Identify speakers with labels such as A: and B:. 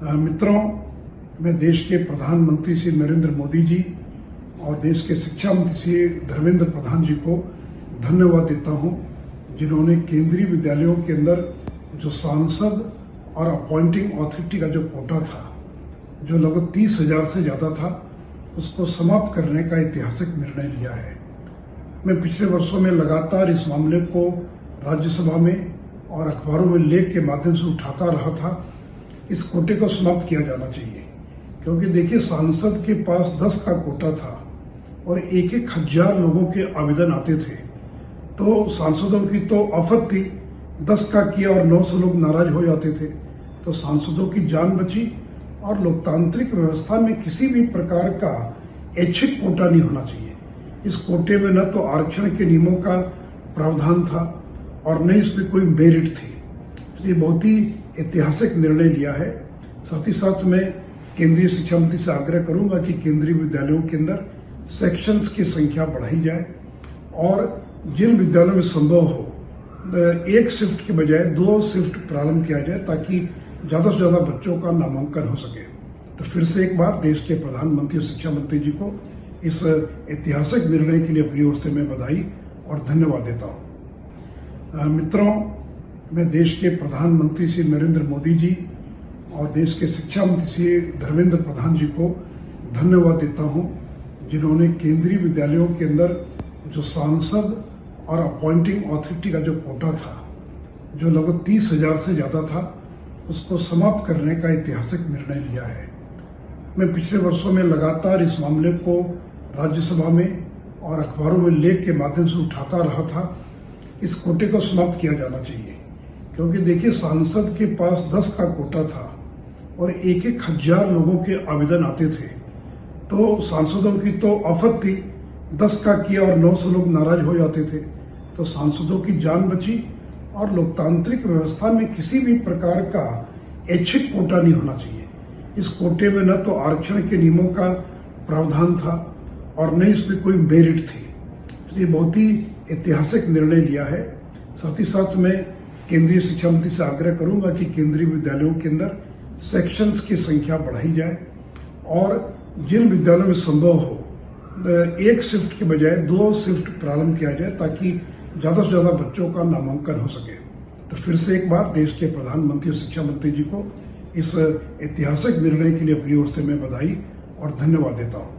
A: मित्रों, मैं देश के प्रधानमंत्री श्री नरेंद्र मोदी जी और देश के शिक्षा मंत्री श्री धर्मेंद्र प्रधान जी को धन्यवाद देता हूं, जिन्होंने केंद्रीय विद्यालयों के अंदर जो सांसद और अपॉइंटिंग अथॉरिटी का जो कोटा था, जो लगभग 30,000 से ज़्यादा था, उसको समाप्त करने का ऐतिहासिक निर्णय लिया है। मैं पिछले वर्षों में लगातार इस मामले को राज्यसभा में और अखबारों में लेख के माध्यम से उठाता रहा था। इस कोटे को समाप्त किया जाना चाहिए, क्योंकि देखिए, सांसद के पास 10 का कोटा था और 1,000 लोगों के आवेदन आते थे, तो सांसदों की तो आफत थी। 10 का किया और 900 लोग नाराज हो जाते थे, तो सांसदों की जान बची। और लोकतांत्रिक व्यवस्था में किसी भी प्रकार का ऐच्छिक कोटा नहीं होना चाहिए। इस कोटे में न तो आरक्षण के नियमों का प्रावधान था और न इसमें कोई मेरिट थी। ये बहुत ही ऐतिहासिक निर्णय लिया है। साथ ही साथ मैं केंद्रीय शिक्षा मंत्री से आग्रह करूंगा कि केंद्रीय विद्यालयों के अंदर सेक्शंस की संख्या बढ़ाई जाए और जिन विद्यालयों में संभव हो, एक शिफ्ट के बजाय 2 शिफ्ट प्रारंभ किया जाए, ताकि ज़्यादा से ज़्यादा बच्चों का नामांकन हो सके। तो फिर से एक बार देश के प्रधानमंत्री और शिक्षा मंत्री जी को इस ऐतिहासिक निर्णय के लिए अपनी ओर से मैं बधाई और धन्यवाद देता हूँ। मित्रों, मैं देश के प्रधानमंत्री श्री नरेंद्र मोदी जी और देश के शिक्षा मंत्री श्री धर्मेंद्र प्रधान जी को धन्यवाद देता हूं, जिन्होंने केंद्रीय विद्यालयों के अंदर जो सांसद और अपॉइंटिंग अथॉरिटी का जो कोटा था, जो लगभग 30,000 से ज़्यादा था, उसको समाप्त करने का ऐतिहासिक निर्णय लिया है। मैं पिछले वर्षों में लगातार इस मामले को राज्यसभा में और अखबारों में लेख के माध्यम से उठाता रहा था। इस कोटे को समाप्त किया जाना चाहिए, क्योंकि देखिए, सांसद के पास 10 का कोटा था और 1,000 लोगों के आवेदन आते थे, तो सांसदों की तो आफत थी। 10 का किया और 900 लोग नाराज हो जाते थे, तो सांसदों की जान बची। और लोकतांत्रिक व्यवस्था में किसी भी प्रकार का ऐच्छिक कोटा नहीं होना चाहिए। इस कोटे में न तो आरक्षण के नियमों का प्रावधान था और न इसमें कोई मेरिट थी। ये बहुत ही ऐतिहासिक निर्णय लिया है। साथ ही साथ मैं केंद्रीय शिक्षा मंत्री से आग्रह करूंगा कि केंद्रीय विद्यालयों के अंदर सेक्शंस की संख्या बढ़ाई जाए और जिन विद्यालयों में संभव हो, एक शिफ्ट के बजाय 2 शिफ्ट प्रारंभ किया जाए, ताकि ज़्यादा से ज़्यादा बच्चों का नामांकन हो सके। तो फिर से एक बार देश के प्रधानमंत्री और शिक्षा मंत्री जी को इस ऐतिहासिक निर्णय के लिए अपनी ओर से मैं बधाई और धन्यवाद देता हूँ।